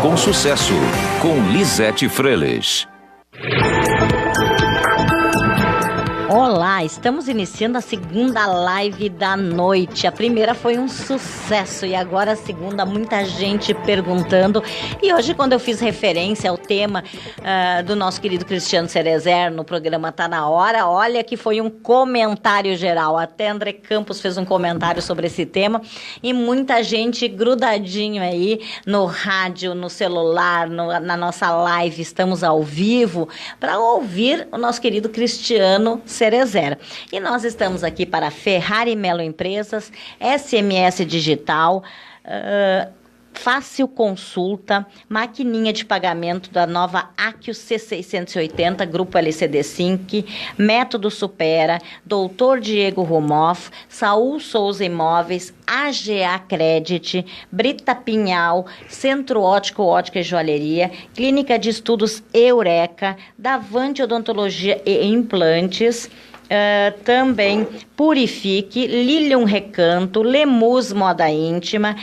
com Sucesso, com Lisete Freles. Olá, estamos iniciando a segunda live da noite. A primeira foi um sucesso e agora a segunda, muita gente perguntando. E hoje, quando eu fiz referência ao tema do nosso querido Cristiano Cerezer no programa Tá Na Hora, olha que foi um comentário geral. Até André Campos fez um comentário sobre esse tema e muita gente grudadinho aí no rádio, no celular, na nossa live. Estamos ao vivo para ouvir o nosso querido Cristiano Cerezer. E nós estamos aqui para Ferrari Melo Empresas, SMS Digital, Fácil Consulta, maquininha de pagamento da nova Accio C680, Grupo LCD Sync, Método Supera, Doutor Diego Rumoff, Saul Souza Imóveis, AGA Credit, Brita Pinhal, Centro Ótico, Ótica e Joalheria, Clínica de Estudos Eureka, Davante Odontologia e Implantes, também Purifique, Lilium Recanto, Lemus Moda Íntima,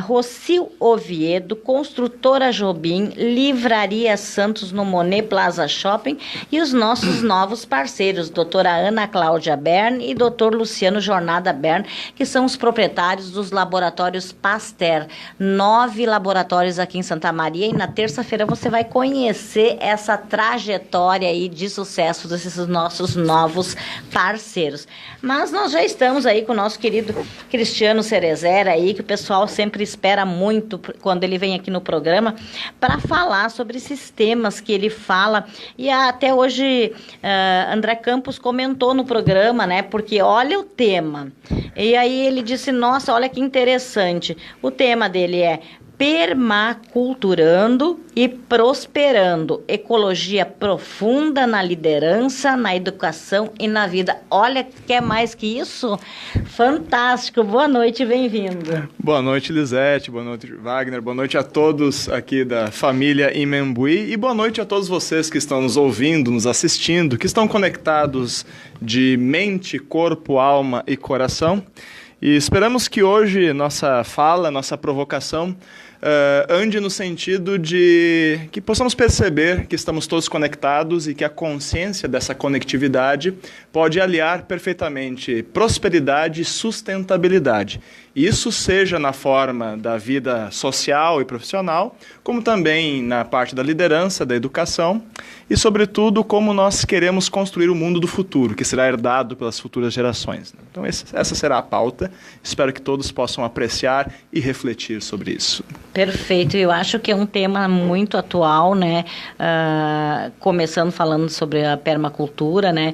Rocio Oviedo, Construtora Jobim, Livraria Santos no Monet Plaza Shopping e os nossos novos parceiros, doutora Ana Cláudia Bern e doutor Luciano Jornada Bern, que são os proprietários dos laboratórios Pasteur, 9 laboratórios aqui em Santa Maria, e na terça-feira você vai conhecer essa trajetória aí de sucesso desses nossos novos parceiros. Mas nós já estamos aí com o nosso querido Cristiano Cerezer aí, que o pessoal sempre espera muito quando ele vem aqui no programa para falar sobre esses temas que ele fala. E até hoje André Campos comentou no programa, né? Porque olha o tema. E aí ele disse, nossa, olha que interessante. O tema dele é Permaculturando e Prosperando, ecologia profunda na liderança, na educação e na vida. Olha, quer mais que isso? Fantástico, boa noite, bem-vindo. Boa noite, Lisete, boa noite, Wagner, boa noite a todos aqui da família Imembuí e boa noite a todos vocês que estão nos ouvindo, nos assistindo, que estão conectados de mente, corpo, alma e coração. E esperamos que hoje nossa fala, nossa provocação ande no sentido de que possamos perceber que estamos todos conectados e que a consciência dessa conectividade pode aliar perfeitamente prosperidade e sustentabilidade. Isso seja na forma da vida social e profissional, como também na parte da liderança, da educação e, sobretudo, como nós queremos construir o mundo do futuro, que será herdado pelas futuras gerações. Então, essa será a pauta. Espero que todos possam apreciar e refletir sobre isso. Perfeito. Eu acho que é um tema muito atual, né? Começando falando sobre a permacultura, né?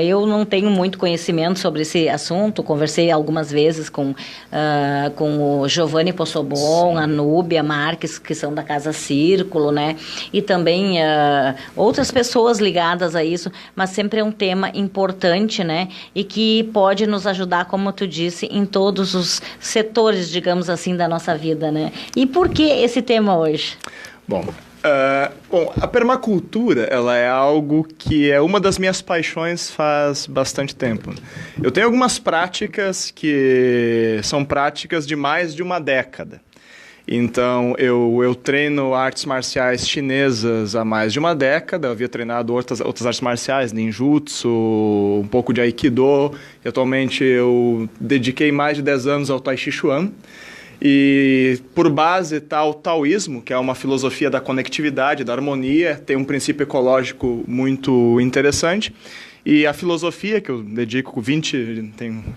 Eu não tenho muito conhecimento sobre esse assunto. Conversei algumas vezes com o Giovanni Possobon, a Núbia Marques, que são da Casa Círculo, né? E também outras pessoas ligadas a isso, mas sempre é um tema importante, né? E que pode nos ajudar, como tu disse, em todos os setores, digamos assim, da nossa vida, né? E por que esse tema hoje? Bom, a permacultura, ela é algo que é uma das minhas paixões faz bastante tempo. Eu tenho algumas práticas que são práticas de mais de uma década. Então, eu treino artes marciais chinesas há mais de uma década. Eu havia treinado outras artes marciais, ninjutsu, um pouco de aikido. E atualmente eu dediquei mais de 10 anos ao Tai Chi Chuan. E por base está o taoísmo, que é uma filosofia da conectividade, da harmonia, tem um princípio ecológico muito interessante. E a filosofia que eu dedico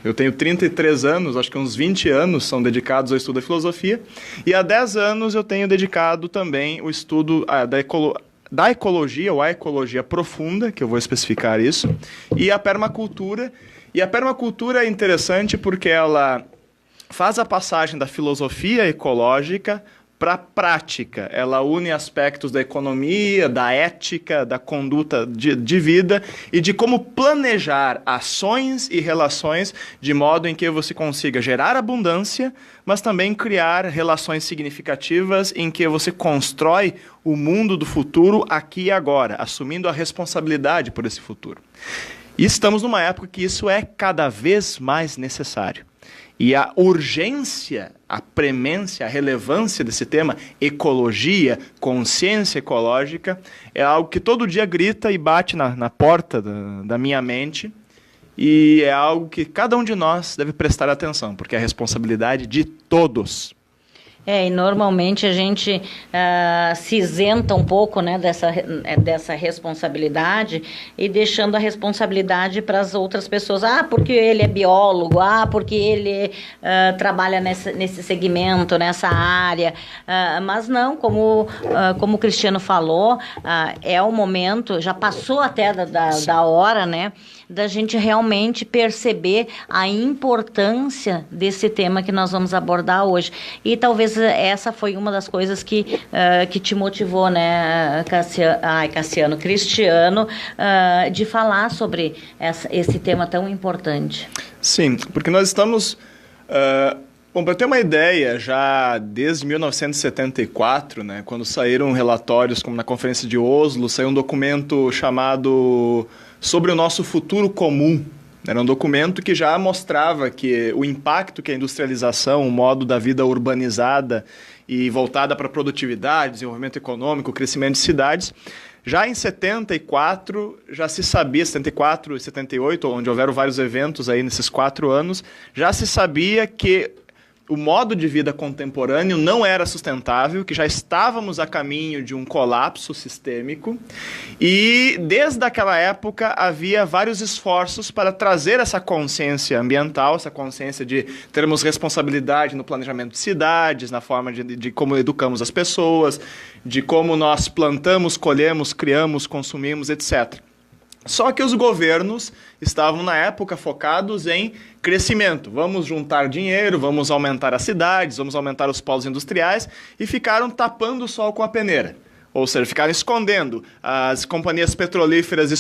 eu tenho 33 anos, acho que uns 20 anos são dedicados ao estudo da filosofia. E há 10 anos eu tenho dedicado também o estudo da ecologia, ou a ecologia profunda, que eu vou especificar isso, e a permacultura. E a permacultura é interessante porque ela faz a passagem da filosofia ecológica para a prática. Ela une aspectos da economia, da ética, da conduta de vida e de como planejar ações e relações de modo em que você consiga gerar abundância, mas também criar relações significativas em que você constrói o mundo do futuro aqui e agora, assumindo a responsabilidade por esse futuro. E estamos numa época que isso é cada vez mais necessário. E a urgência, a premência, a relevância desse tema, ecologia, consciência ecológica, é algo que todo dia grita e bate na porta da minha mente, e é algo que cada um de nós deve prestar atenção, porque é a responsabilidade de todos. E normalmente a gente se isenta um pouco, né, dessa responsabilidade e deixando a responsabilidade para as outras pessoas. Porque ele é biólogo, porque ele trabalha nesse segmento, nessa área. Mas não, como o Cristiano falou, é o momento, já passou até da hora, né, da gente realmente perceber a importância desse tema que nós vamos abordar hoje. E talvez essa foi uma das coisas que te motivou, né, Cristiano, de falar sobre esse tema tão importante. Sim, porque nós estamos... Bom, para ter uma ideia, já desde 1974, né, quando saíram relatórios, como na Conferência de Oslo, saiu um documento chamado Sobre o Nosso Futuro Comum. Era um documento que já mostrava que o impacto que a industrialização, o modo da vida urbanizada e voltada para a produtividade, desenvolvimento econômico, crescimento de cidades, já em 74 já se sabia, 74 e 78, onde houveram vários eventos aí nesses 4 anos, já se sabia que o modo de vida contemporâneo não era sustentável, que já estávamos a caminho de um colapso sistêmico e desde aquela época havia vários esforços para trazer essa consciência ambiental, essa consciência de termos responsabilidade no planejamento de cidades, na forma de como educamos as pessoas, de como nós plantamos, colhemos, criamos, consumimos, etc. Só que os governos estavam, na época, focados em crescimento. Vamos juntar dinheiro, vamos aumentar as cidades, vamos aumentar os polos industriais e ficaram tapando o sol com a peneira. Ou seja, ficaram escondendo. As companhias petrolíferas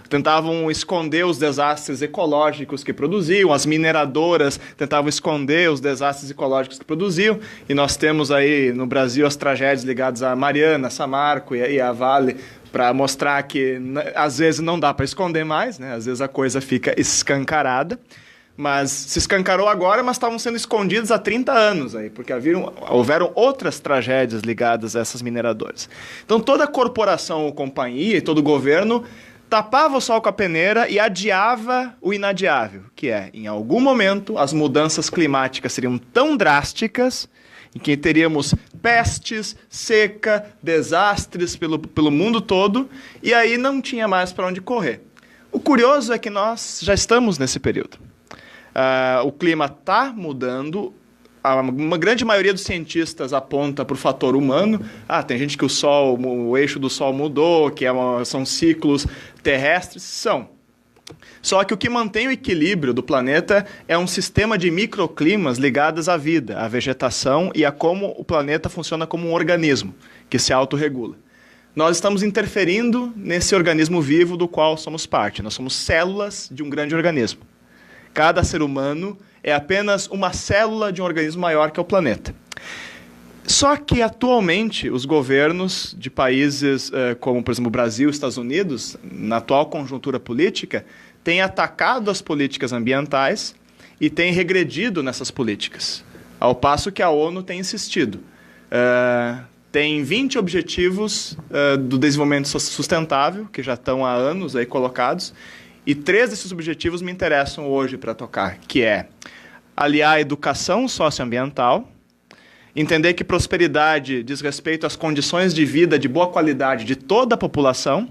tentavam esconder os desastres ecológicos que produziam, as mineradoras tentavam esconder os desastres ecológicos que produziam, e nós temos aí no Brasil as tragédias ligadas a Mariana, Samarco e a Vale, para mostrar que às vezes não dá para esconder mais, né? Às vezes a coisa fica escancarada, mas se escancarou agora, mas estavam sendo escondidos há 30 anos, aí, porque houveram outras tragédias ligadas a essas mineradoras. Então toda corporação ou companhia e todo governo tapava o sol com a peneira e adiava o inadiável, que é, em algum momento, as mudanças climáticas seriam tão drásticas em que teríamos pestes, seca, desastres pelo mundo todo, e aí não tinha mais para onde correr. O curioso é que nós já estamos nesse período. O clima está mudando, uma grande maioria dos cientistas aponta para o fator humano. Tem gente que o eixo do Sol mudou, que são ciclos terrestres. Só que o que mantém o equilíbrio do planeta é um sistema de microclimas ligados à vida, à vegetação e a como o planeta funciona como um organismo que se autorregula. Nós estamos interferindo nesse organismo vivo do qual somos parte. Nós somos células de um grande organismo. Cada ser humano é apenas uma célula de um organismo maior que é o planeta. Só que, atualmente, os governos de países como, por exemplo, o Brasil e os Estados Unidos, na atual conjuntura política, têm atacado as políticas ambientais e têm regredido nessas políticas, ao passo que a ONU tem insistido. Tem 20 objetivos do desenvolvimento sustentável, que já estão há anos aí colocados, e 3 desses objetivos me interessam hoje para tocar, que é aliar a educação socioambiental, entender que prosperidade diz respeito às condições de vida de boa qualidade de toda a população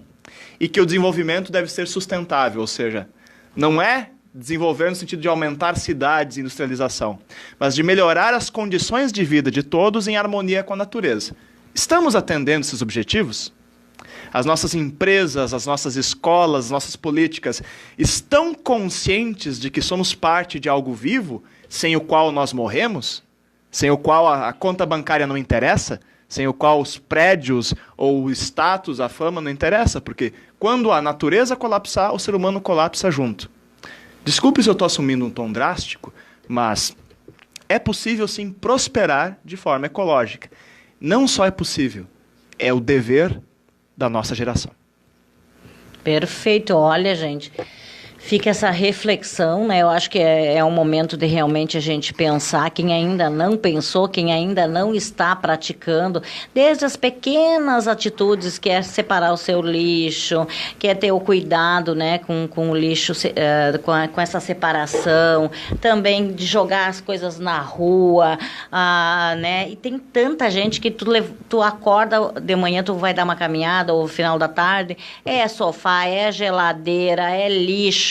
e que o desenvolvimento deve ser sustentável, ou seja, não é desenvolver no sentido de aumentar cidades e industrialização, mas de melhorar as condições de vida de todos em harmonia com a natureza. Estamos atendendo esses objetivos? As nossas empresas, as nossas escolas, as nossas políticas estão conscientes de que somos parte de algo vivo, sem o qual nós morremos? Sem o qual a conta bancária não interessa? Sem o qual os prédios ou o status, a fama não interessa? Porque quando a natureza colapsar, o ser humano colapsa junto. Desculpe se eu estou assumindo um tom drástico, mas é possível sim prosperar de forma ecológica. Não só é possível, é o dever da nossa geração. Perfeito. Olha, gente, Fica essa reflexão, né? Eu acho que é um momento de realmente a gente pensar, quem ainda não pensou, quem ainda não está praticando, desde as pequenas atitudes, que é separar o seu lixo, que é ter o cuidado, né, com o lixo, com essa separação, também de jogar as coisas na rua, né? E tem tanta gente que tu acorda de manhã, tu vai dar uma caminhada, ou no final da tarde, é sofá, é geladeira, é lixo.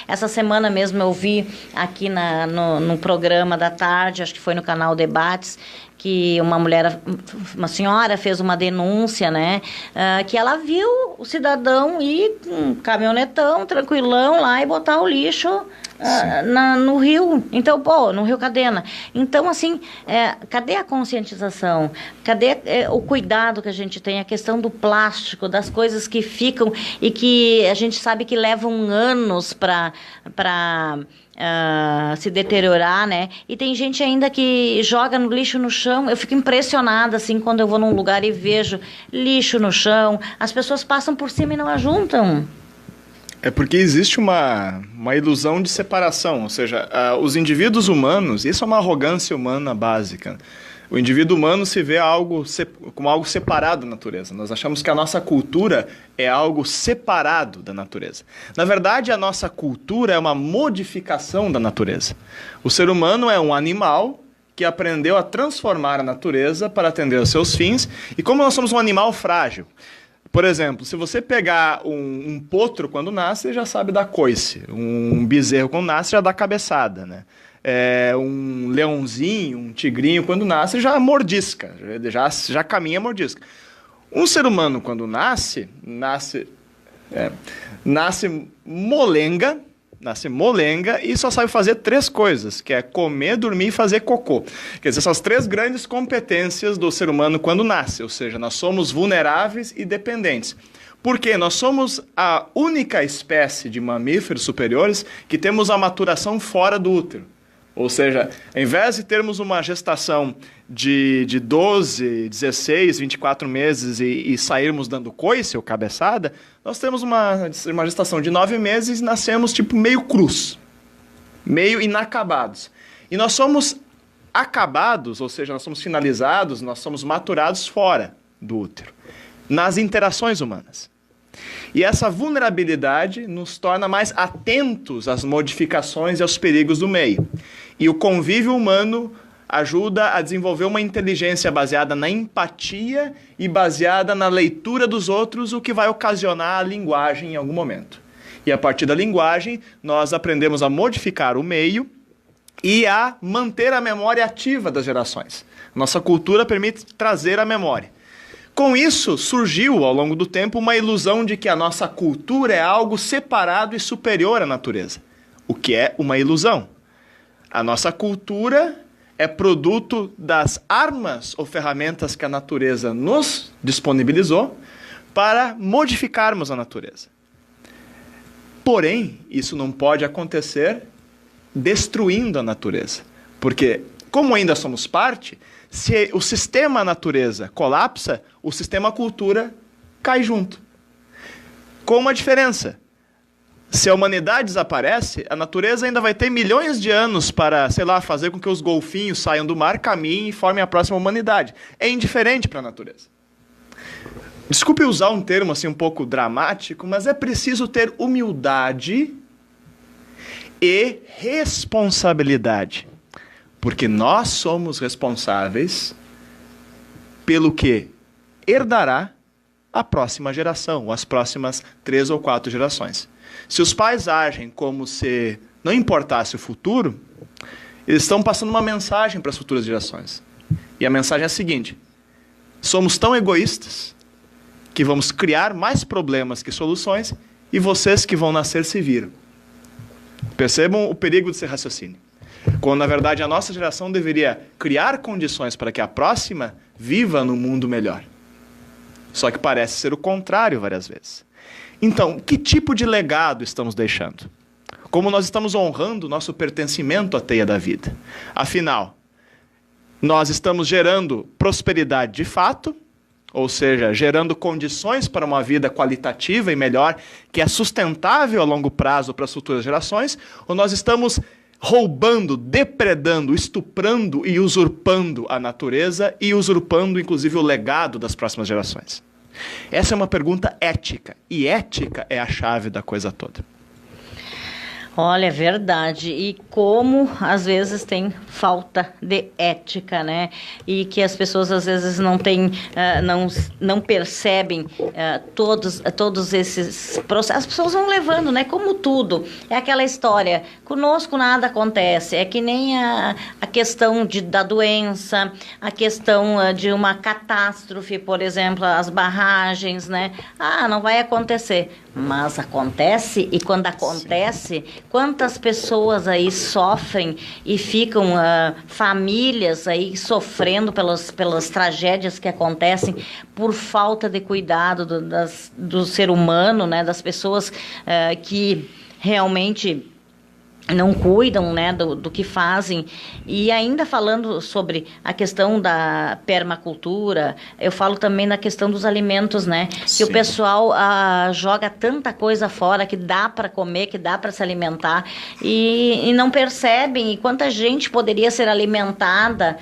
Essa semana mesmo eu vi aqui no programa da tarde, acho que foi no canal Debates, que uma senhora fez uma denúncia, né? Que ela viu o cidadão ir com um caminhonetão, tranquilão lá e botar o lixo no rio. Então, no Rio Cadena. Então, assim, cadê a conscientização? Cadê o cuidado que a gente tem? A questão do plástico, das coisas que ficam e que a gente sabe que levam anos para se deteriorar, né? E tem gente ainda que joga no lixo no chão. Eu fico impressionada, assim, quando eu vou num lugar e vejo lixo no chão. As pessoas passam por cima e não ajuntam. É porque existe uma ilusão de separação, ou seja, os indivíduos humanos, isso é uma arrogância humana básica. O indivíduo humano se vê como algo separado da natureza. Nós achamos que a nossa cultura é algo separado da natureza. Na verdade, a nossa cultura é uma modificação da natureza. O ser humano é um animal que aprendeu a transformar a natureza para atender aos seus fins, e como nós somos um animal frágil, por exemplo, se você pegar um potro quando nasce, ele já sabe dar coice. Um bezerro quando nasce, já dá cabeçada, né? Um leãozinho, um tigrinho, quando nasce, já mordisca. Já caminha mordisca. Um ser humano, quando nasce molenga. Nasce molenga e só sabe fazer 3 coisas, que é comer, dormir e fazer cocô. Quer dizer, são as 3 grandes competências do ser humano quando nasce, ou seja, nós somos vulneráveis e dependentes. Por quê? Nós somos a única espécie de mamíferos superiores que temos a maturação fora do útero. Ou seja, ao invés de termos uma gestação de 12, 16, 24 meses e sairmos dando coice ou cabeçada, nós temos uma gestação de 9 meses e nascemos tipo meio crus, meio inacabados. E nós somos acabados, ou seja, nós somos finalizados, nós somos maturados fora do útero, nas interações humanas. E essa vulnerabilidade nos torna mais atentos às modificações e aos perigos do meio. E o convívio humano ajuda a desenvolver uma inteligência baseada na empatia e baseada na leitura dos outros, o que vai ocasionar a linguagem em algum momento. E a partir da linguagem, nós aprendemos a modificar o meio e a manter a memória ativa das gerações. Nossa cultura permite trazer a memória. Com isso, surgiu, ao longo do tempo, uma ilusão de que a nossa cultura é algo separado e superior à natureza, o que é uma ilusão. A nossa cultura é produto das armas ou ferramentas que a natureza nos disponibilizou para modificarmos a natureza. Porém, isso não pode acontecer destruindo a natureza, porque, como ainda somos parte, se o sistema natureza colapsa, o sistema cultura cai junto. Com uma diferença. Se a humanidade desaparece, a natureza ainda vai ter milhões de anos para, fazer com que os golfinhos saiam do mar, caminhem e formem a próxima humanidade. É indiferente para a natureza. Desculpe usar um termo assim um pouco dramático, mas é preciso ter humildade e responsabilidade. Porque nós somos responsáveis pelo que herdará a próxima geração, ou as próximas 3 ou 4 gerações. Se os pais agem como se não importasse o futuro, eles estão passando uma mensagem para as futuras gerações. E a mensagem é a seguinte: somos tão egoístas que vamos criar mais problemas que soluções e vocês que vão nascer se viram. Percebam o perigo desse raciocínio. Quando, na verdade, a nossa geração deveria criar condições para que a próxima viva num mundo melhor. Só que parece ser o contrário várias vezes. Então, que tipo de legado estamos deixando? Como nós estamos honrando o nosso pertencimento à teia da vida? Afinal, nós estamos gerando prosperidade de fato ou seja, gerando condições para uma vida qualitativa e melhor, que é sustentável a longo prazo para as futuras gerações, ou nós estamos roubando, depredando, estuprando e usurpando a natureza e usurpando, inclusive, o legado das próximas gerações? Essa é uma pergunta ética, e ética é a chave da coisa toda. Olha, é verdade. E como às vezes tem falta de ética, né? E que as pessoas às vezes não têm, não percebem todos esses processos. As pessoas vão levando, né? Como tudo. É aquela história, conosco nada acontece. É que nem a questão da doença, a questão de uma catástrofe, por exemplo, as barragens, né? Ah, não vai acontecer. Mas acontece, e quando acontece, quantas pessoas aí sofrem e ficam, famílias aí sofrendo pelas tragédias que acontecem por falta de cuidado do ser humano, né, das pessoas que realmente não cuidam, né, do que fazem. E ainda falando sobre a questão da permacultura, eu falo também da questão dos alimentos, né? Sim. Que o pessoal joga tanta coisa fora que dá para comer, que dá para se alimentar e não percebem. E quanta gente poderia ser alimentada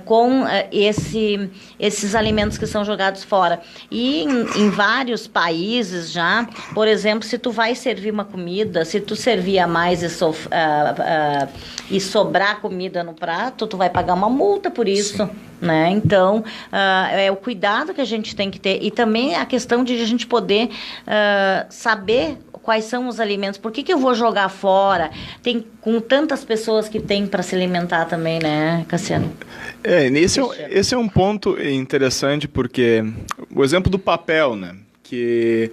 com esses alimentos que são jogados fora. E em vários países já, por exemplo, se tu vai servir uma comida, se tu servir a mais e sobrar comida no prato, tu vai pagar uma multa por isso, né? Então, é o cuidado que a gente tem que ter. E também a questão de a gente poder saber quais são os alimentos. Por que eu vou jogar fora? Tem com tantas pessoas que tem para se alimentar também, né, Cassiano? Esse é um ponto interessante, porque o exemplo do papel, né? Que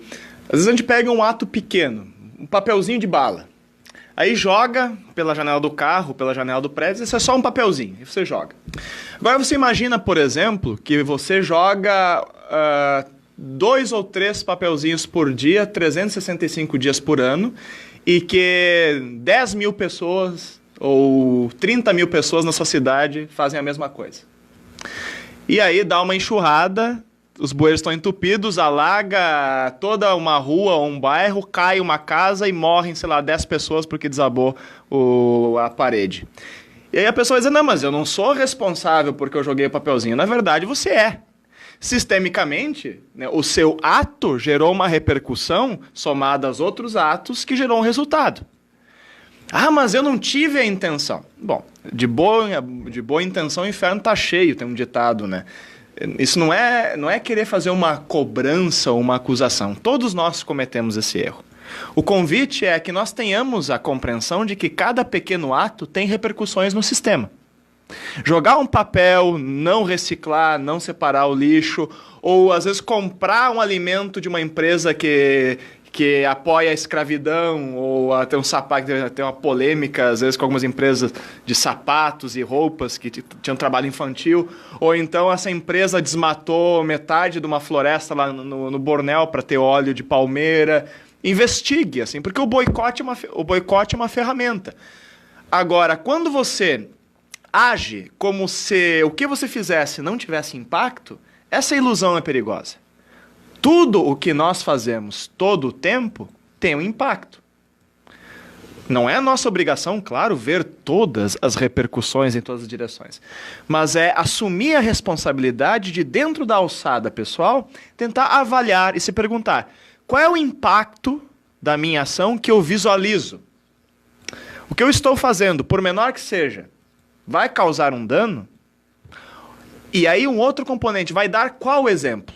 às vezes a gente pega um ato pequeno, um papelzinho de bala. Aí joga pela janela do carro, pela janela do prédio, isso é só um papelzinho, e você joga. Agora você imagina, por exemplo, que você joga 2 ou 3 papelzinhos por dia, 365 dias por ano, e que 10 mil pessoas ou 30 mil pessoas na sua cidade fazem a mesma coisa. E aí dá uma enxurrada, os bueiros estão entupidos, alaga toda uma rua ou um bairro, cai uma casa e morrem, sei lá, 10 pessoas porque desabou a parede. E aí a pessoa diz, não, mas eu não sou responsável porque eu joguei o papelzinho. Na verdade, você é. Sistemicamente, né, o seu ato gerou uma repercussão somada aos outros atos que gerou um resultado. Ah, mas eu não tive a intenção. Bom, de boa intenção o inferno está cheio, tem um ditado, né? Isso não é querer fazer uma cobrança ou uma acusação. Todos nós cometemos esse erro. O convite é que nós tenhamos a compreensão de que cada pequeno ato tem repercussões no sistema. Jogar um papel, não reciclar, não separar o lixo, ou às vezes comprar um alimento de uma empresa que apoia a escravidão, ou tem um sapato, tem uma polêmica, às vezes, com algumas empresas de sapatos e roupas que tinham trabalho infantil, ou então essa empresa desmatou metade de uma floresta lá no Bornéu para ter óleo de palmeira. Investigue, assim, porque o boicote é uma ferramenta. Agora, quando você age como se o que você fizesse não tivesse impacto, essa ilusão é perigosa. Tudo o que nós fazemos todo o tempo tem um impacto. Não é nossa obrigação, claro, ver todas as repercussões em todas as direções. Mas é assumir a responsabilidade de, dentro da alçada pessoal, tentar avaliar e se perguntar: qual é o impacto da minha ação que eu visualizo? O que eu estou fazendo, por menor que seja, vai causar um dano? E aí um outro componente, vai dar qual exemplo?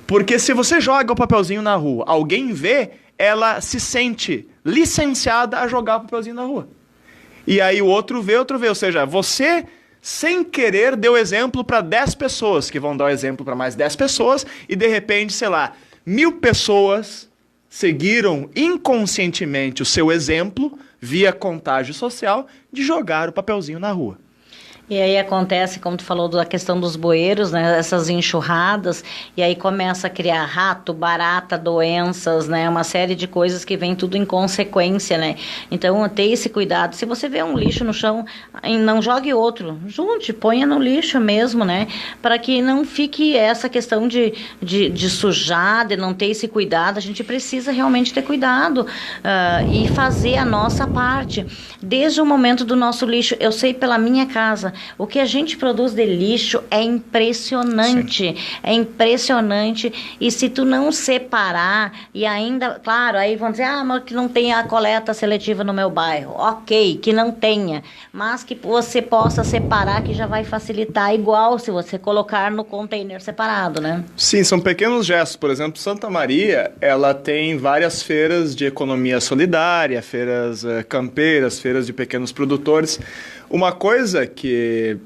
Porque se você joga o papelzinho na rua, alguém vê, ela se sente licenciada a jogar o papelzinho na rua. E aí o outro vê, ou seja, você, sem querer, deu exemplo para 10 pessoas, que vão dar o exemplo para mais 10 pessoas, e de repente, sei lá, 1000 pessoas seguiram inconscientemente o seu exemplo, via contágio social, de jogar o papelzinho na rua. E aí acontece, como tu falou, da questão dos bueiros, né? Essas enxurradas, e aí começa a criar rato, barata, doenças, né? Uma série de coisas que vem tudo em consequência, né? Então, ter esse cuidado. Se você vê um lixo no chão, não jogue outro. Junte, ponha no lixo mesmo, né? Para que não fique essa questão de sujar, de não ter esse cuidado. A gente precisa realmente ter cuidado e fazer a nossa parte. Desde o momento do nosso lixo, eu sei pela minha casa, o que a gente produz de lixo é impressionante. Sim. É impressionante. E se tu não separar, e ainda, claro, aí vão dizer, mas que não tem a coleta seletiva no meu bairro. Ok, que não tenha. Mas que você possa separar, que já vai facilitar igual se você colocar no container separado, né? Sim, são pequenos gestos. Por exemplo, Santa Maria, ela tem várias feiras de economia solidária, feiras campeiras, feiras de pequenos produtores. Uma coisa que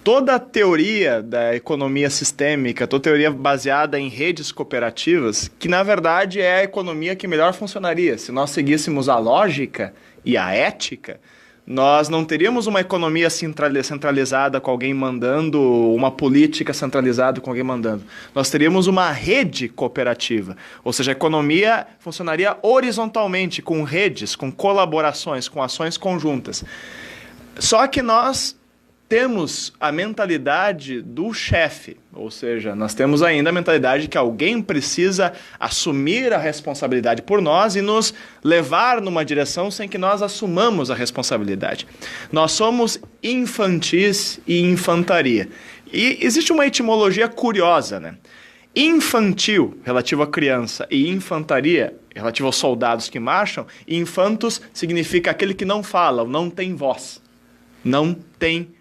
toda a teoria da economia sistêmica, toda a teoria baseada em redes cooperativas, que na verdade é a economia que melhor funcionaria. Se nós seguíssemos a lógica e a ética, nós não teríamos uma economia centralizada com alguém mandando, uma política centralizada com alguém mandando. Nós teríamos uma rede cooperativa, ou seja, a economia funcionaria horizontalmente, com redes, com colaborações, com ações conjuntas. Só que nós temos a mentalidade do chefe, ou seja, nós temos ainda a mentalidade que alguém precisa assumir a responsabilidade por nós e nos levar numa direção sem que nós assumamos a responsabilidade. Nós somos infantis e infantaria. E existe uma etimologia curiosa, né? Infantil, relativo à criança, e infantaria, relativo aos soldados que marcham, infantus significa aquele que não fala, não tem voz, não tem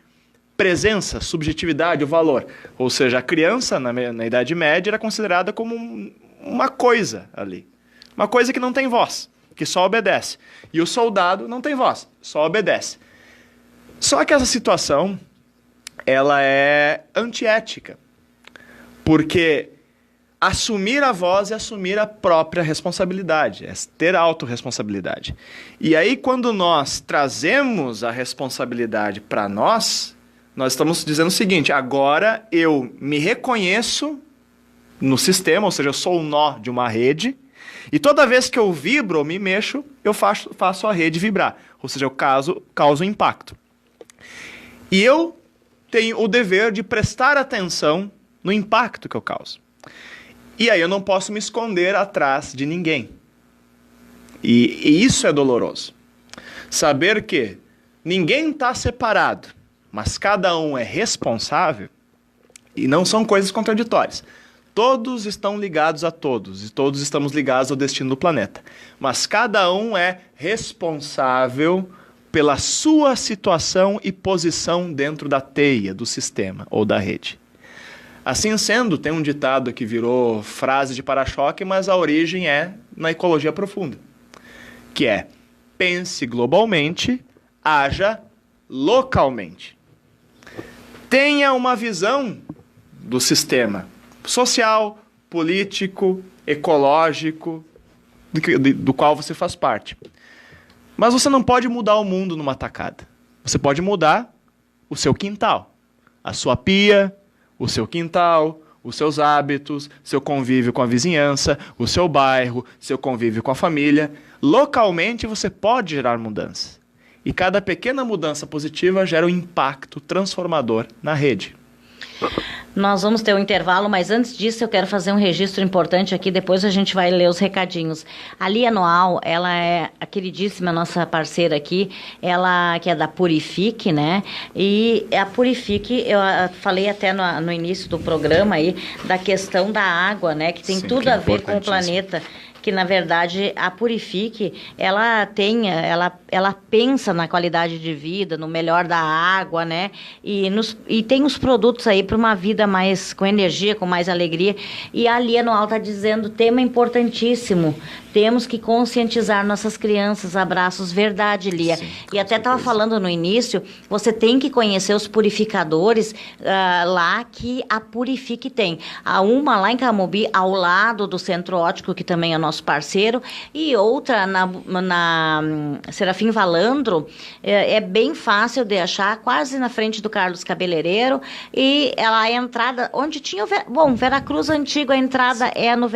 presença, subjetividade, o valor. Ou seja, a criança, na Idade Média, era considerada como uma coisa ali. Uma coisa que não tem voz, que só obedece. E o soldado não tem voz, só obedece. Só que essa situação, ela é antiética. Porque assumir a voz é assumir a própria responsabilidade, é ter autorresponsabilidade. E aí, quando nós trazemos a responsabilidade para nós estamos dizendo o seguinte: agora eu me reconheço no sistema, ou seja, eu sou o nó de uma rede, e toda vez que eu vibro ou me mexo, eu faço a rede vibrar, ou seja, eu causo impacto. E eu tenho o dever de prestar atenção no impacto que eu causo. E aí eu não posso me esconder atrás de ninguém. E isso é doloroso. Saber que ninguém está separado, mas cada um é responsável, e não são coisas contraditórias. Todos estão ligados a todos, e todos estamos ligados ao destino do planeta. Mas cada um é responsável pela sua situação e posição dentro da teia, do sistema ou da rede. Assim sendo, tem um ditado que virou frase de para-choque, mas a origem é na ecologia profunda, que é: pense globalmente, haja localmente. Tenha uma visão do sistema social, político, ecológico, do qual você faz parte. Mas você não pode mudar o mundo numa tacada. Você pode mudar o seu quintal, a sua pia, o seu quintal, os seus hábitos, seu convívio com a vizinhança, o seu bairro, seu convívio com a família. Localmente você pode gerar mudança. E cada pequena mudança positiva gera um impacto transformador na rede. Nós vamos ter um intervalo, mas antes disso eu quero fazer um registro importante aqui, depois a gente vai ler os recadinhos. A Lia Noal, ela é a queridíssima nossa parceira aqui, ela que é da Purifique, né? E a Purifique, eu falei até no início do programa aí, da questão da água, né? Que tem Sim, tudo a ver com o planeta. Que, na verdade, a Purifique, ela pensa na qualidade de vida, no melhor da água, né? E tem os produtos aí para uma vida mais com energia, com mais alegria. E a Lia Noal está dizendo, tema importantíssimo, temos que conscientizar nossas crianças. Abraços, verdade, Lia. Sim, e até estava falando no início, você tem que conhecer os purificadores lá que a Purifique tem. Há uma lá em Camobi, ao lado do Centro Óptico, que também é nosso nosso parceiro, e outra na Serafim Valandro, é bem fácil de achar, quase na frente do Carlos Cabeleireiro, e a entrada, onde tinha Veracruz Antigo, a entrada é no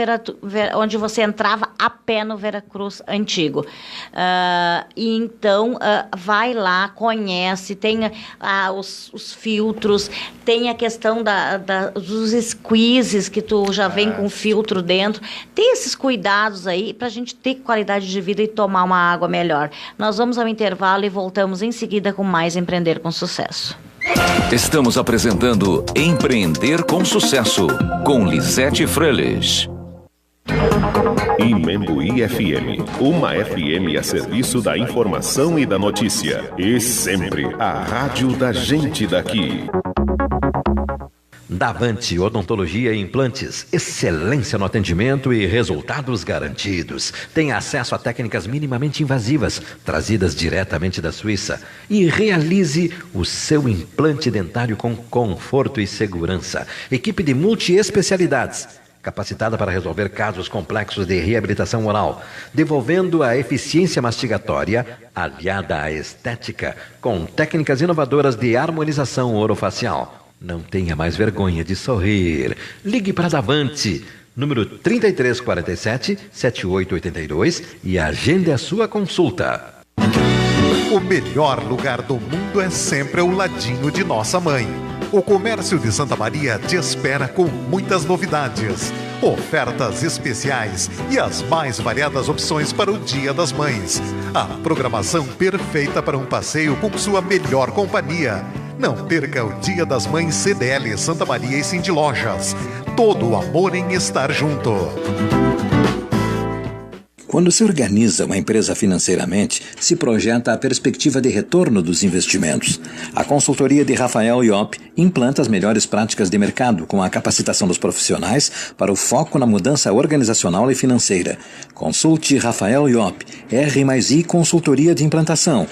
onde você entrava a pé no Veracruz Antigo. E então, vai lá, conhece, tem os filtros, tem a questão dos squeezes, que tu já vem com filtro dentro. Tem esses cuidados aí para a gente ter qualidade de vida e tomar uma água melhor. Nós vamos ao intervalo e voltamos em seguida com mais Empreender com Sucesso. Estamos apresentando Empreender com Sucesso, com Lisete Freles. Imembuí FM, uma FM a serviço da informação e da notícia. E sempre a rádio da gente daqui. Davante Odontologia e Implantes, excelência no atendimento e resultados garantidos. Tem acesso a técnicas minimamente invasivas, trazidas diretamente da Suíça. E realize o seu implante dentário com conforto e segurança. Equipe de multiespecialidades, capacitada para resolver casos complexos de reabilitação oral, devolvendo a eficiência mastigatória aliada à estética, com técnicas inovadoras de harmonização orofacial. Não tenha mais vergonha de sorrir. Ligue para Davante, número 3347-7882 e agende a sua consulta. O melhor lugar do mundo é sempre ao ladinho de nossa mãe. O Comércio de Santa Maria te espera com muitas novidades, ofertas especiais e as mais variadas opções para o Dia das Mães. A programação perfeita para um passeio com sua melhor companhia. Não perca o Dia das Mães CDL Santa Maria e Cindy Lojas. Todo o amor em estar junto. Quando se organiza uma empresa financeiramente, se projeta a perspectiva de retorno dos investimentos. A consultoria de Rafael Iop implanta as melhores práticas de mercado com a capacitação dos profissionais para o foco na mudança organizacional e financeira. Consulte Rafael Iop, R+I Consultoria de Implantação.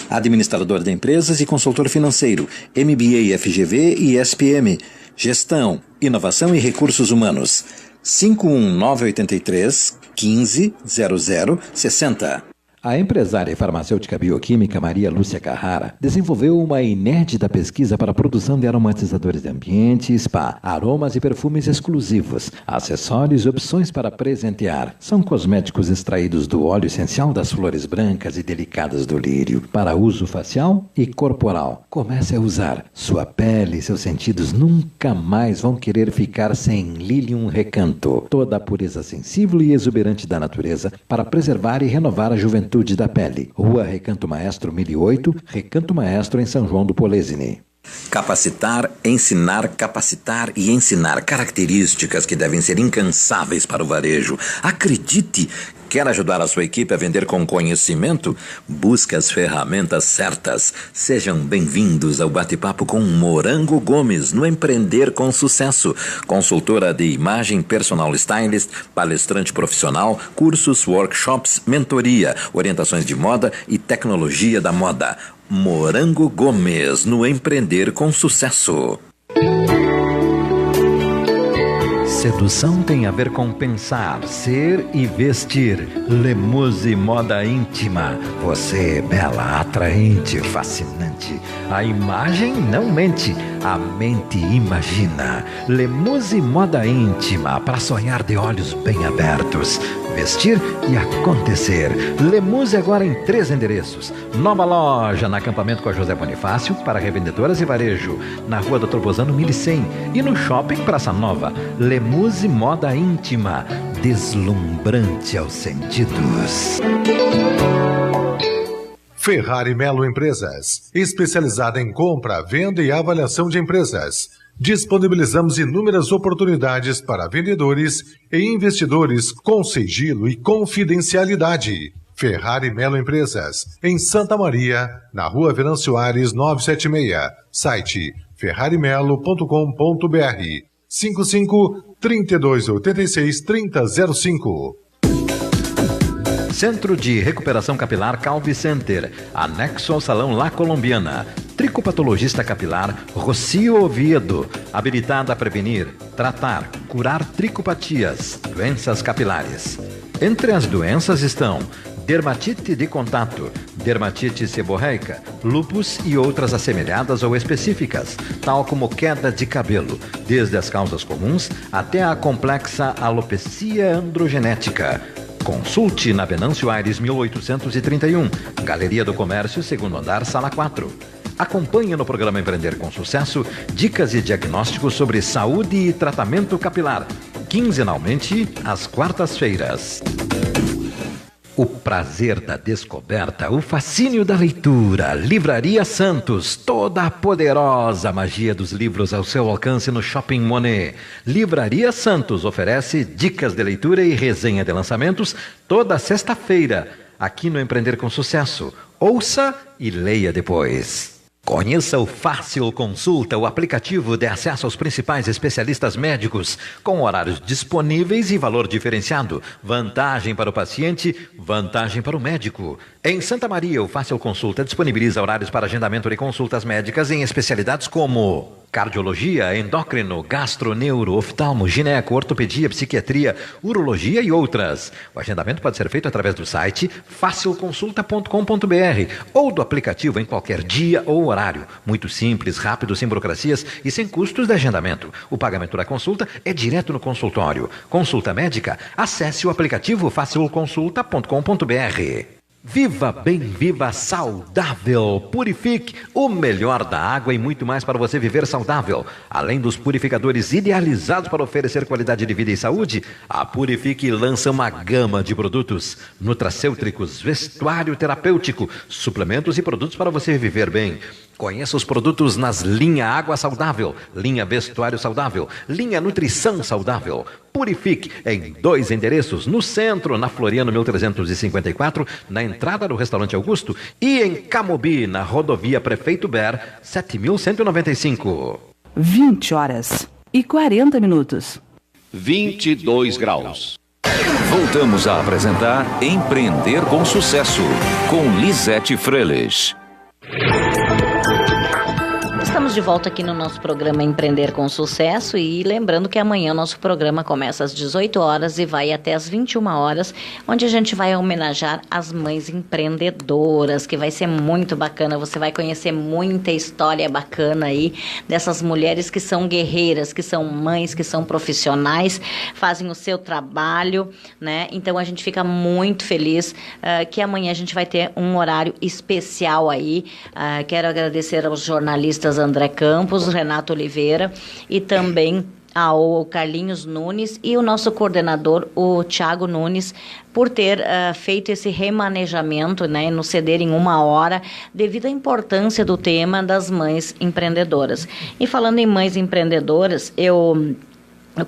Administrador de empresas e consultor financeiro, MBA FGV e SPM. Gestão, inovação e recursos humanos. 51983 15 00 60. A empresária farmacêutica bioquímica Maria Lúcia Carrara desenvolveu uma inédita pesquisa para a produção de aromatizadores de ambiente e spa, aromas e perfumes exclusivos, acessórios e opções para presentear. São cosméticos extraídos do óleo essencial das flores brancas e delicadas do lírio, para uso facial e corporal. Comece a usar. Sua pele e seus sentidos nunca mais vão querer ficar sem Lilium Recanto. Toda a pureza sensível e exuberante da natureza para preservar e renovar a juventude da pele. Rua Recanto Maestro 1008, Recanto Maestro em São João do Polesine. Capacitar, ensinar, capacitar e ensinar. Características que devem ser incansáveis para o varejo. Acredite! Quer ajudar a sua equipe a vender com conhecimento? Busque as ferramentas certas. Sejam bem-vindos ao bate-papo com Morango Gomes, no Empreender com Sucesso. Consultora de imagem, personal stylist, palestrante profissional, cursos, workshops, mentoria, orientações de moda e tecnologia da moda. Morango Gomes, no Empreender com Sucesso. Sedução tem a ver com pensar, ser e vestir. Lemuse Moda Íntima. Você é bela, atraente, fascinante. A imagem não mente, a mente imagina. Lemuse Moda Íntima, para sonhar de olhos bem abertos. Vestir e acontecer. Lemuse agora em 3 endereços. Nova loja na Acampamento com a José Bonifácio, para revendedoras e varejo, na Rua Dr. Bozano 1100 e no Shopping Praça Nova. Lemuse Moda Íntima, deslumbrante aos sentidos. Ferrari Melo Empresas, especializada em compra, venda e avaliação de empresas. Disponibilizamos inúmeras oportunidades para vendedores e investidores com sigilo e confidencialidade. Ferrari Melo Empresas, em Santa Maria, na Rua Venâncio Aires 976. Site ferrarimelo.com.br 55-3286-3005. Centro de Recuperação Capilar Calvi Center, anexo ao Salão La Colombiana. Tricopatologista capilar Rocio Oviedo, habilitada a prevenir, tratar, curar tricopatias, doenças capilares. Entre as doenças estão dermatite de contato, dermatite seborreica, lúpus e outras assemelhadas ou específicas, tal como queda de cabelo, desde as causas comuns até a complexa alopecia androgenética. Consulte na Venâncio Aires 1831, Galeria do Comércio, segundo andar, sala 4. Acompanhe no programa Empreender com Sucesso dicas e diagnósticos sobre saúde e tratamento capilar, quinzenalmente às quartas-feiras. O prazer da descoberta, o fascínio da leitura. Livraria Santos, toda a poderosa magia dos livros ao seu alcance no Shopping Monet. Livraria Santos oferece dicas de leitura e resenha de lançamentos toda sexta-feira, aqui no Empreender com Sucesso. Ouça e leia depois. Conheça o Fácil Consulta, o aplicativo de acesso aos principais especialistas médicos, com horários disponíveis e valor diferenciado. Vantagem para o paciente, vantagem para o médico. Em Santa Maria, o Fácil Consulta disponibiliza horários para agendamento de consultas médicas em especialidades como cardiologia, endócrino, gastro, neuro, oftalmo, gineco, ortopedia, psiquiatria, urologia e outras. O agendamento pode ser feito através do site facilconsulta.com.br ou do aplicativo em qualquer dia ou horário. Muito simples, rápido, sem burocracias e sem custos de agendamento. O pagamento da consulta é direto no consultório. Consulta médica? Acesse o aplicativo facilconsulta.com.br. Viva bem, viva saudável. Purifique, o melhor da água e muito mais para você viver saudável. Além dos purificadores idealizados para oferecer qualidade de vida e saúde, a Purifique lança uma gama de produtos nutracêuticos, vestuário terapêutico, suplementos e produtos para você viver bem. Conheça os produtos nas linha Água Saudável, linha Vestuário Saudável, linha Nutrição Saudável. Purifique em 2 endereços, no centro, na Floriano 1354, na entrada do Restaurante Augusto, e em Camobi, na rodovia Prefeito Ber, 7195. 20h40. 22 graus. Voltamos a apresentar Empreender com Sucesso, com Lisete Freles. Estamos de volta aqui no nosso programa Empreender com Sucesso e lembrando que amanhã o nosso programa começa às 18 horas e vai até às 21 horas, onde a gente vai homenagear as mães empreendedoras, que vai ser muito bacana. Você vai conhecer muita história bacana aí dessas mulheres que são guerreiras, que são mães, que são profissionais, fazem o seu trabalho, né? Então a gente fica muito feliz que amanhã a gente vai ter um horário especial aí. Quero agradecer aos jornalistas André Campos, Renato Oliveira e também ao Carlinhos Nunes e o nosso coordenador, o Thiago Nunes, por ter feito esse remanejamento, né, nos ceder em 1 hora, devido à importância do tema das mães empreendedoras. E falando em mães empreendedoras, eu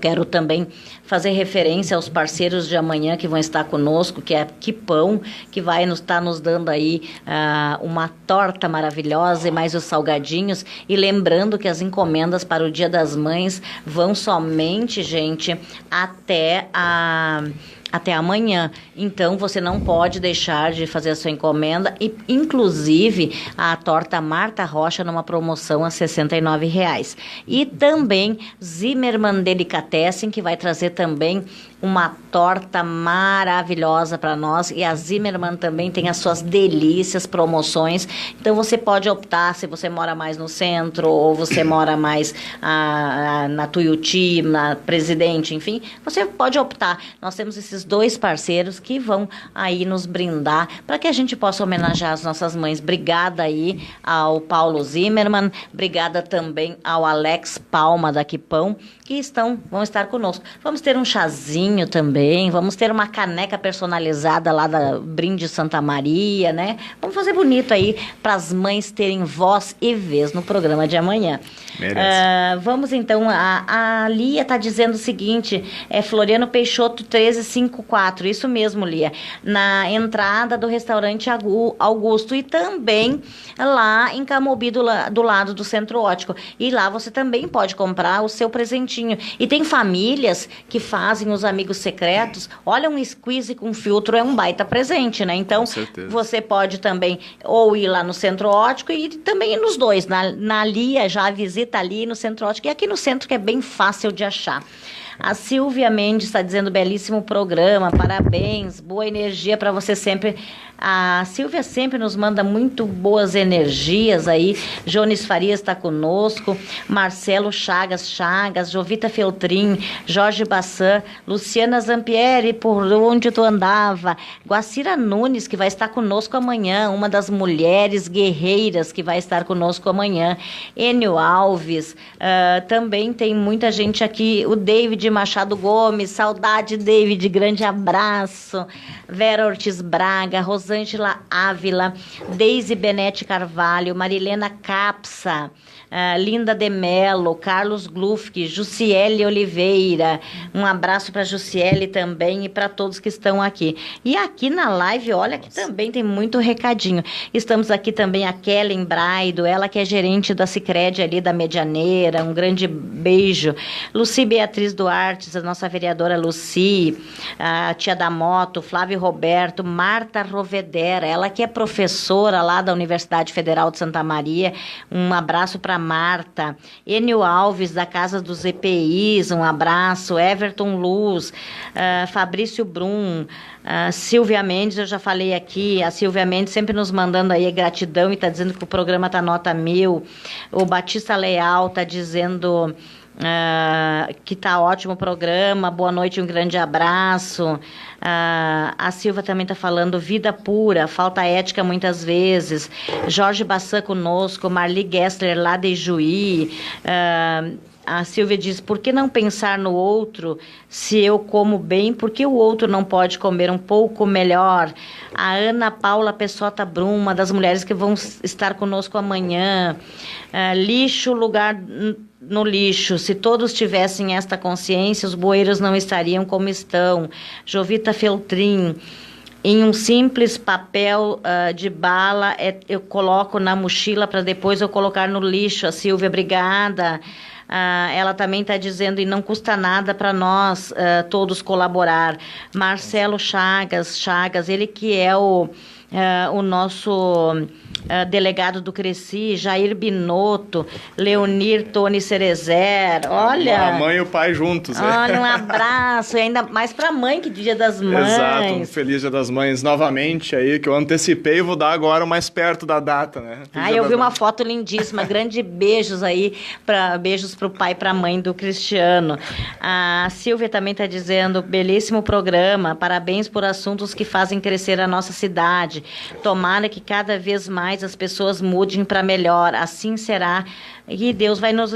quero também fazer referência aos parceiros de amanhã que vão estar conosco, que é a Quipão, que vai estar nos dando aí uma torta maravilhosa e mais os salgadinhos. E lembrando que as encomendas para o Dia das Mães vão somente, gente, até amanhã. Então, você não pode deixar de fazer a sua encomenda. E, inclusive, a torta Marta Rocha numa promoção a R$ 69,00. E também Zimmermann Delicatessen, que vai trazer também uma torta maravilhosa para nós. E a Zimmermann também tem as suas delícias, promoções. Então, você pode optar, se você mora mais no centro ou você mora mais na Tuiuti, na Presidente, enfim, você pode optar. Nós temos esses 2 parceiros que vão aí nos brindar para que a gente possa homenagear as nossas mães. Obrigada aí ao Paulo Zimmermann, obrigada também ao Alex Palma da Quipão, que vão estar conosco. Vamos ter um chazinho também, vamos ter uma caneca personalizada lá da Brinde Santa Maria, né? Vamos fazer bonito aí para as mães terem voz e vez no programa de amanhã. Vamos então, a Lia está dizendo o seguinte, Floriano Peixoto 1354, isso mesmo, Lia, na entrada do restaurante Augusto e também lá em Camobi, do lado do Centro Ótico. E lá você também pode comprar o seu presentinho. E tem famílias que fazem os amigos secretos. Olha, um squeeze com filtro é um baita presente, né? Então, você pode também ou ir lá no Centro Ótico e também ir nos 2. Na Lia, já visita ali no Centro Ótico. E aqui no centro, que é bem fácil de achar. A Silvia Mendes está dizendo belíssimo programa, parabéns, boa energia para você sempre. A Silvia sempre nos manda muito boas energias aí. Jones Farias está conosco, Marcelo Chagas, Jovita Feltrin, Jorge Bassan, Luciana Zampieri, por onde tu andava, Guacira Nunes, que vai estar conosco amanhã, uma das mulheres guerreiras que vai estar conosco amanhã, Enio Alves, também tem muita gente aqui, o David Machado Gomes, saudade David, grande abraço, Vera Ortiz Braga, Rosângela Ávila, Deise Benete Carvalho, Marilena Capsa, Linda de Mello, Carlos Glufke, Jussiele Oliveira, um abraço para Jussiele também e para todos que estão aqui. E aqui na live, olha que também tem muito recadinho. Estamos aqui também a Kellen Braido, ela que é gerente da Sicredi ali da Medianeira, um grande beijo. Luci Beatriz Duarte, a nossa vereadora Luci, a tia da moto, Flávio Roberto, Marta Rovedera, ela que é professora lá da Universidade Federal de Santa Maria, um abraço para Marta, Enio Alves da Casa dos EPIs, um abraço, Everton Luz, Fabrício Brum, Silvia Mendes, eu já falei aqui, a Silvia Mendes sempre nos mandando aí gratidão e está dizendo que o programa está nota 1000, o Batista Leal está dizendo que tá ótimo o programa, boa noite, um grande abraço. A Silva também está falando vida pura, falta ética muitas vezes. Jorge Bassan conosco, Marli Gessler lá de Juí. A Silvia diz, por que não pensar no outro? Se eu como bem, por que o outro não pode comer um pouco melhor? A Ana Paula Pessota Brum, uma das mulheres que vão estar conosco amanhã. Lixo, lugar no lixo. Se todos tivessem esta consciência, os bueiros não estariam como estão. Jovita Feltrin. Em um simples papel de bala, eu coloco na mochila para depois eu colocar no lixo. A Silvia, obrigada. Ela também está dizendo, e não custa nada para nós todos colaborar. Marcelo Chagas, ele que é o nosso delegado do Cresci, Jair Binotto, Leonir Tony Cerezer, olha... A mãe e o pai juntos. Olha, um abraço, e ainda mais pra mãe, que Dia das Mães. Exato, um feliz Dia das Mães novamente aí, que eu antecipei e vou dar agora mais perto da data, né? Eu vi uma foto lindíssima, grande beijos aí, beijos pro pai e pra mãe do Cristiano. A Silvia também tá dizendo, belíssimo programa, parabéns por assuntos que fazem crescer a nossa cidade. Tomara que cada vez mais as pessoas mudem para melhor, assim será, e Deus vai nos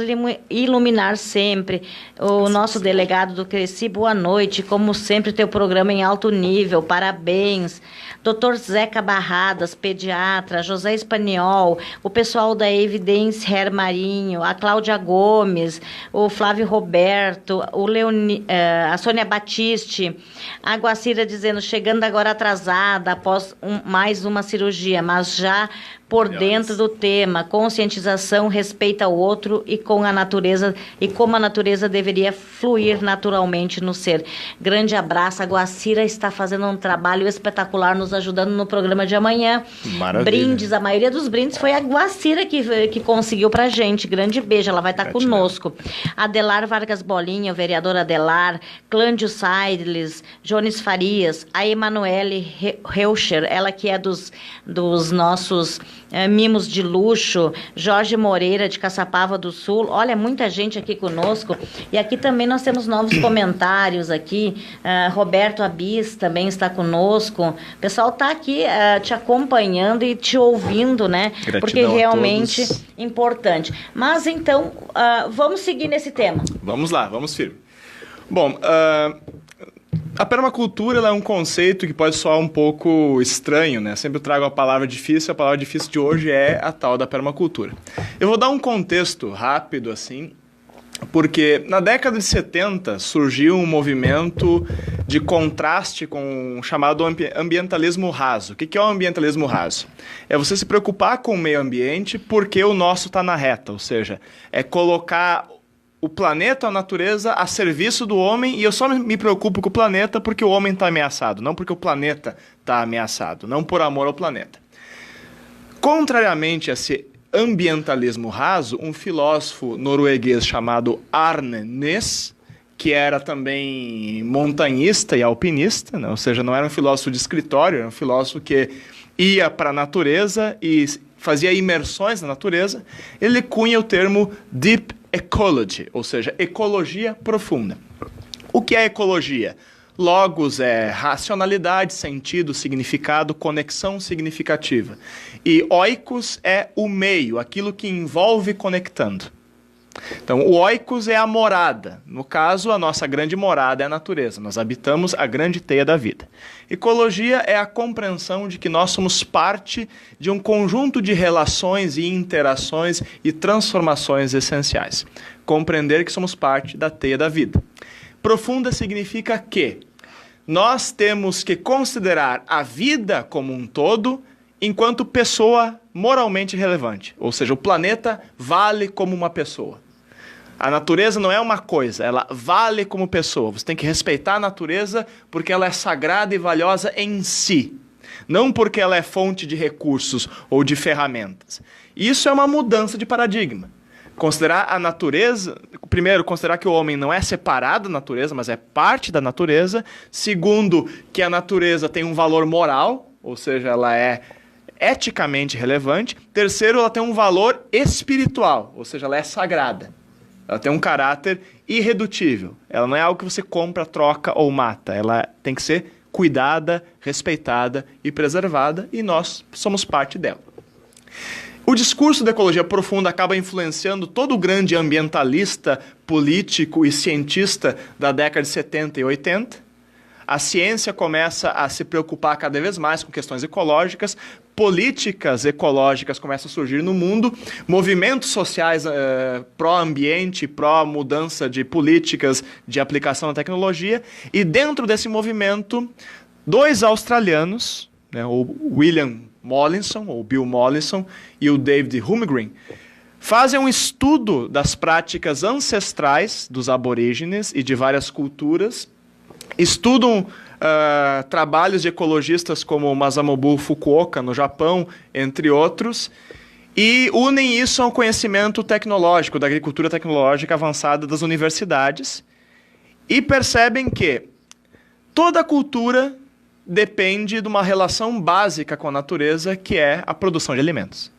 iluminar sempre. O nosso delegado do Cresci, boa noite, como sempre teu programa em alto nível, parabéns. Dr. Zeca Barradas, pediatra, José Espanhol, o pessoal da Evidência Hair Marinho, a Cláudia Gomes, o Flávio Roberto, a Sônia Batiste, a Guacira dizendo, chegando agora atrasada, após mais uma cirurgia, mas já por dentro do tema, conscientização, respeito ao outro e com a natureza, e como a natureza deveria fluir naturalmente no ser. Grande abraço, a Guacira está fazendo um trabalho espetacular, nos ajudando no programa de amanhã. Maravilha. Brindes, a maioria dos brindes foi a Guacira que conseguiu pra gente. Grande beijo, ela vai estar conosco. Adelar Vargas Bolinha, o vereador Adelar, Clândio Seidles, Jones Farias, a Emanuele Reuscher, ela que é dos nossos mimos de luxo, Jorge Moreira de Caçapava do Sul, olha, muita gente aqui conosco, e aqui também nós temos novos comentários aqui, Roberto Abis também está conosco, o pessoal está aqui te acompanhando e te ouvindo, né, gratidão, porque realmente importante. Mas então, vamos seguir nesse tema. Vamos lá, vamos firme. Bom, a permacultura ela é um conceito que pode soar um pouco estranho, né? Sempre trago a palavra difícil de hoje é a tal da permacultura. Eu vou dar um contexto rápido, assim, porque na década de 70 surgiu um movimento de contraste com o chamado ambientalismo raso. O que é o ambientalismo raso? É você se preocupar com o meio ambiente porque o nosso está na reta, ou seja, é colocar o planeta, a natureza, a serviço do homem, e eu só me preocupo com o planeta porque o homem está ameaçado, não porque o planeta está ameaçado, não por amor ao planeta. Contrariamente a esse ambientalismo raso, um filósofo norueguês chamado Arne Næss, que era também montanhista e alpinista, né? Ou seja, não era um filósofo de escritório, era um filósofo que ia para a natureza e fazia imersões na natureza. Ele cunha o termo Deep Ecology, ou seja, ecologia profunda. O que é ecologia? Logos é racionalidade, sentido, significado, conexão significativa. E oikos é o meio, aquilo que envolve conectando. Então, o oikos é a morada. No caso, a nossa grande morada é a natureza. Nós habitamos a grande teia da vida. Ecologia é a compreensão de que nós somos parte de um conjunto de relações e interações e transformações essenciais. Compreender que somos parte da teia da vida. Profunda significa que nós temos que considerar a vida como um todo enquanto pessoa moralmente relevante. Ou seja, o planeta vale como uma pessoa. A natureza não é uma coisa, ela vale como pessoa. Você tem que respeitar a natureza porque ela é sagrada e valiosa em si. Não porque ela é fonte de recursos ou de ferramentas. Isso é uma mudança de paradigma. Considerar a natureza, primeiro, considerar que o homem não é separado da natureza, mas é parte da natureza. Segundo, que a natureza tem um valor moral, ou seja, ela é eticamente relevante. Terceiro, ela tem um valor espiritual, ou seja, ela é sagrada. Ela tem um caráter irredutível. Ela não é algo que você compra, troca ou mata. Ela tem que ser cuidada, respeitada e preservada, e nós somos parte dela. O discurso da ecologia profunda acaba influenciando todo o grande ambientalista, político e cientista da década de 70 e 80. A ciência começa a se preocupar cada vez mais com questões ecológicas, políticas ecológicas começam a surgir no mundo, movimentos sociais pró-ambiente, pró-mudança de políticas de aplicação da tecnologia, e dentro desse movimento, dois australianos, né, o William Mollison, ou Bill Mollison, e o David Holmgren, fazem um estudo das práticas ancestrais dos aborígenes e de várias culturas, estudam trabalhos de ecologistas como Masamobu Fukuoka, no Japão, entre outros, e unem isso ao conhecimento tecnológico, da agricultura tecnológica avançada das universidades, e percebem que toda cultura depende de uma relação básica com a natureza, que é a produção de alimentos.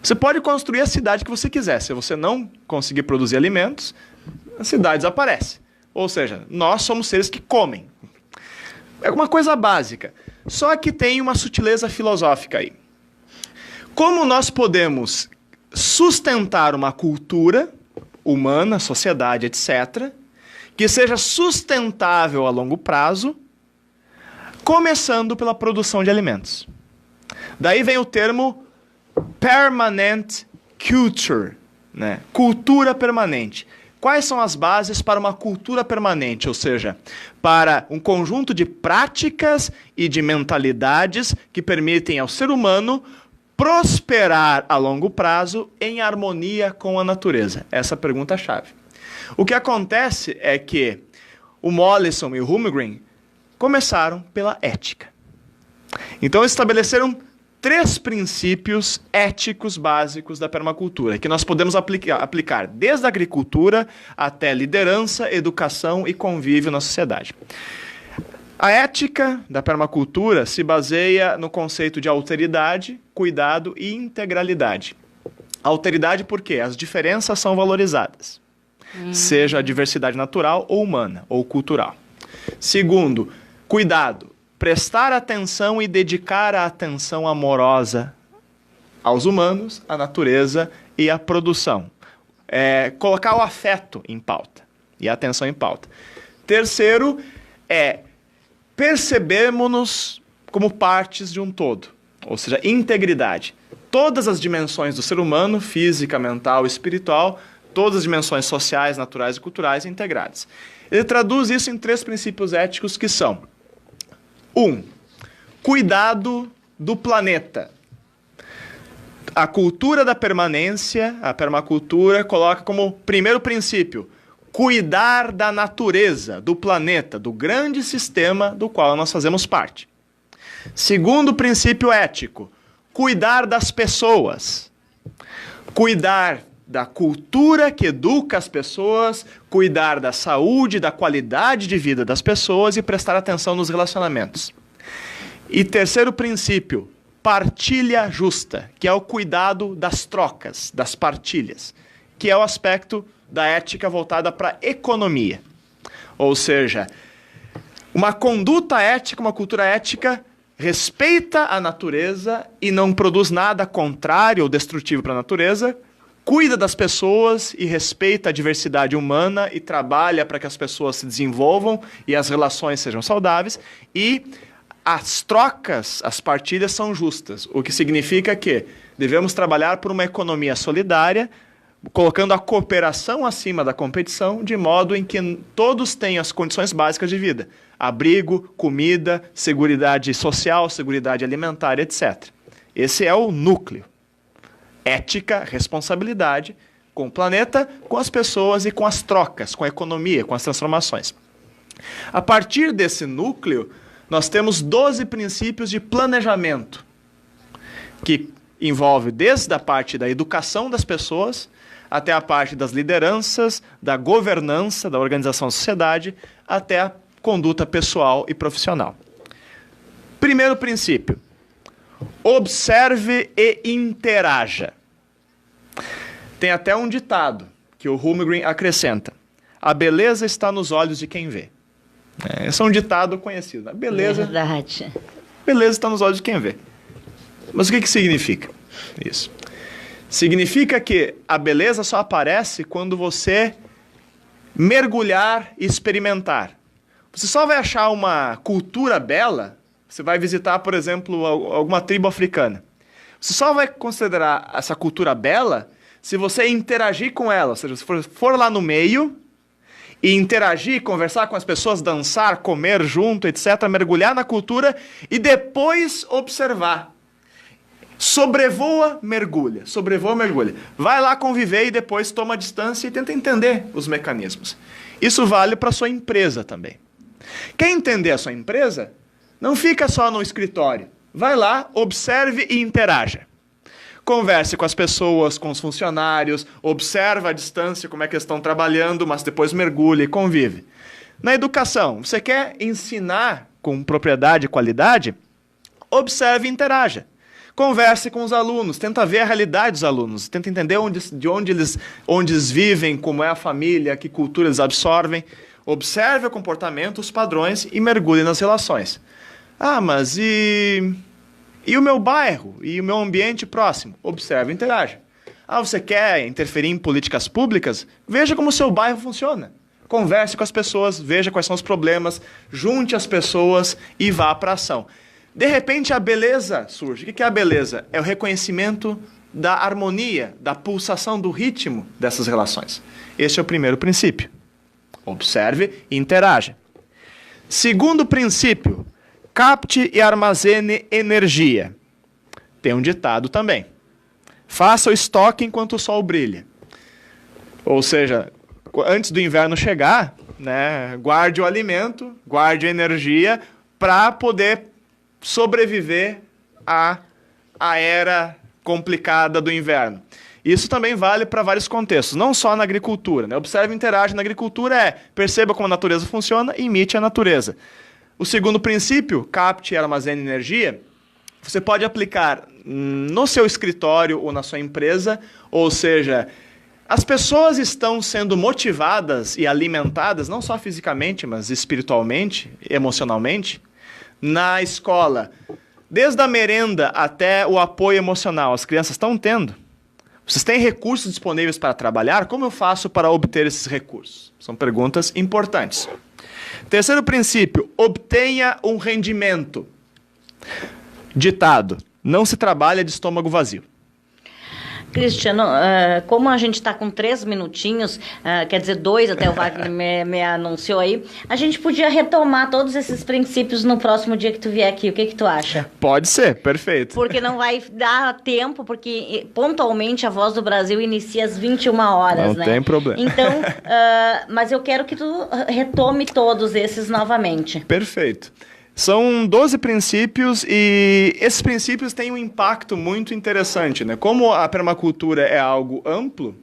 Você pode construir a cidade que você quiser. Se você não conseguir produzir alimentos, a cidade desaparece. Ou seja, nós somos seres que comem. É uma coisa básica. Só que tem uma sutileza filosófica aí. Como nós podemos sustentar uma cultura humana, sociedade, etc., que seja sustentável a longo prazo, começando pela produção de alimentos. Daí vem o termo permanent culture, né? Cultura permanente. Quais são as bases para uma cultura permanente? Ou seja, para um conjunto de práticas e de mentalidades que permitem ao ser humano prosperar a longo prazo em harmonia com a natureza? Essa é a pergunta-chave. O que acontece é que o Mollison e o Holmgren começaram pela ética. Então estabeleceram 3 princípios éticos básicos da permacultura, que nós podemos aplicar desde a agricultura até liderança, educação e convívio na sociedade. A ética da permacultura se baseia no conceito de alteridade, cuidado e integralidade. Alteridade porque as diferenças são valorizadas, seja a diversidade natural ou humana ou cultural. Segundo, cuidado. Prestar atenção e dedicar a atenção amorosa aos humanos, à natureza e à produção. Colocar o afeto em pauta e a atenção em pauta. Terceiro, percebermos-nos como partes de um todo, ou seja, integridade. Todas as dimensões do ser humano, física, mental, espiritual, todas as dimensões sociais, naturais e culturais integradas. Ele traduz isso em 3 princípios éticos que são: 1. Cuidado do planeta. A cultura da permanência, a permacultura, coloca como primeiro princípio cuidar da natureza, do planeta, do grande sistema do qual nós fazemos parte. Segundo princípio ético, cuidar das pessoas. Cuidar da cultura que educa as pessoas, cuidar da saúde, da qualidade de vida das pessoas e prestar atenção nos relacionamentos. E terceiro princípio, partilha justa, que é o cuidado das trocas, das partilhas, que é o aspecto da ética voltada para a economia. Ou seja, uma conduta ética, uma cultura ética respeita a natureza e não produz nada contrário ou destrutivo para a natureza, cuida das pessoas e respeita a diversidade humana e trabalha para que as pessoas se desenvolvam e as relações sejam saudáveis, e as trocas, as partilhas são justas, o que significa que devemos trabalhar por uma economia solidária, colocando a cooperação acima da competição, de modo em que todos tenham as condições básicas de vida: abrigo, comida, seguridade social, seguridade alimentar, etc. Esse é o núcleo. Ética, responsabilidade com o planeta, com as pessoas e com as trocas, com a economia, com as transformações. A partir desse núcleo, nós temos 12 princípios de planejamento, que envolve desde a parte da educação das pessoas até a parte das lideranças, da governança, da organização da sociedade, até a conduta pessoal e profissional. Primeiro princípio: observe e interaja. Tem até um ditado que o Holmgren acrescenta: a beleza está nos olhos de quem vê. Esse é um ditado conhecido. A beleza, Verdade. beleza está nos olhos de quem vê. Mas o que significa isso? Significa que a beleza só aparece quando você mergulhar e experimentar. Você só vai achar uma cultura bela, você vai visitar, por exemplo, alguma tribo africana. Você só vai considerar essa cultura bela se você interagir com ela, ou seja, se for lá no meio e interagir, conversar com as pessoas, dançar, comer junto, etc., mergulhar na cultura e depois observar. Sobrevoa, mergulha. Sobrevoa, mergulha. Vai lá conviver e depois toma distância e tenta entender os mecanismos. Isso vale para a sua empresa também. Quer entender a sua empresa? Não fica só no escritório. Vai lá, observe e interaja. Converse com as pessoas, com os funcionários, observa a distância, como é que eles estão trabalhando, mas depois mergulhe e convive. Na educação, você quer ensinar com propriedade e qualidade? Observe e interaja. Converse com os alunos, tenta ver a realidade dos alunos, tenta entender onde eles vivem, como é a família, que cultura eles absorvem. Observe o comportamento, os padrões e mergulhe nas relações. Ah, mas e o meu bairro? E o meu ambiente próximo? Observe e interaja. Ah, você quer interferir em políticas públicas? Veja como o seu bairro funciona. Converse com as pessoas, veja quais são os problemas, junte as pessoas e vá para a ação. De repente a beleza surge. O que é a beleza? É o reconhecimento da harmonia, da pulsação, do ritmo dessas relações. Esse é o primeiro princípio. Observe e interaja. Segundo princípio: capte e armazene energia. Tem um ditado também: faça o estoque enquanto o sol brilha. Ou seja, antes do inverno chegar, né, guarde o alimento, guarde a energia para poder sobreviver à era complicada do inverno. Isso também vale para vários contextos, não só na agricultura, né? Observe e interage na agricultura perceba como a natureza funciona e imite a natureza. O segundo princípio, capte e armazene energia, você pode aplicar no seu escritório ou na sua empresa, ou seja, as pessoas estão sendo motivadas e alimentadas, não só fisicamente, mas espiritualmente, emocionalmente. Na escola, desde a merenda até o apoio emocional, as crianças estão tendo? Vocês têm recursos disponíveis para trabalhar? Como eu faço para obter esses recursos? São perguntas importantes. Terceiro princípio: obtenha um rendimento. Ditado: não se trabalha de estômago vazio. Cristiano, como a gente está com 3 minutinhos, quer dizer 2, até o Wagner me anunciou aí, a gente podia retomar todos esses princípios no próximo dia que tu vier aqui. O que tu acha? Pode ser, perfeito. Porque não vai dar tempo, porque pontualmente a Voz do Brasil inicia às 21 horas, né? Não tem problema. Então, mas eu quero que tu retome todos esses novamente. Perfeito. São 12 princípios e esses princípios têm um impacto muito interessante, né? Como a permacultura é algo amplo,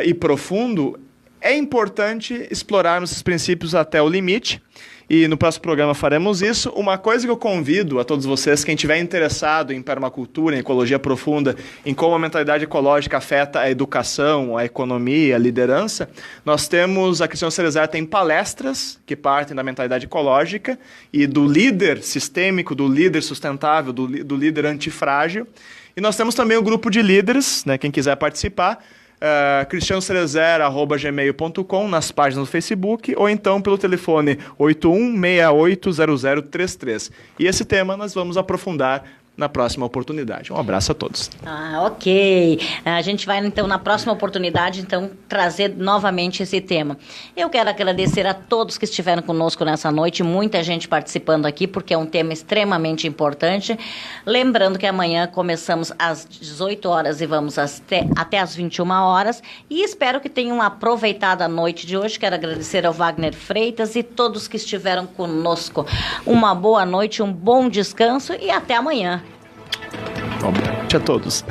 e profundo, é importante explorarmos esses princípios até o limite. E no próximo programa faremos isso. Uma coisa que eu convido a todos vocês, quem estiver interessado em permacultura, em ecologia profunda, em como a mentalidade ecológica afeta a educação, a economia, a liderança, nós temos, a Cristiano Cerezer tem palestras que partem da mentalidade ecológica e do líder sistêmico, do líder sustentável, do líder antifrágil. E nós temos também o grupo de líderes, né, quem quiser participar, cristianocerezer@gmail.com, nas páginas do Facebook, ou então pelo telefone 81680033. E esse tema nós vamos aprofundar na próxima oportunidade. Um abraço a todos. Ok. A gente vai, então, na próxima oportunidade, então, trazer novamente esse tema. Eu quero agradecer a todos que estiveram conosco nessa noite, muita gente participando aqui, porque é um tema extremamente importante. Lembrando que amanhã começamos às 18 horas e vamos até às 21 horas. E espero que tenham aproveitado a noite de hoje. Quero agradecer ao Wagner Freitas e todos que estiveram conosco. Uma boa noite, um bom descanso e até amanhã. Boa noite a todos.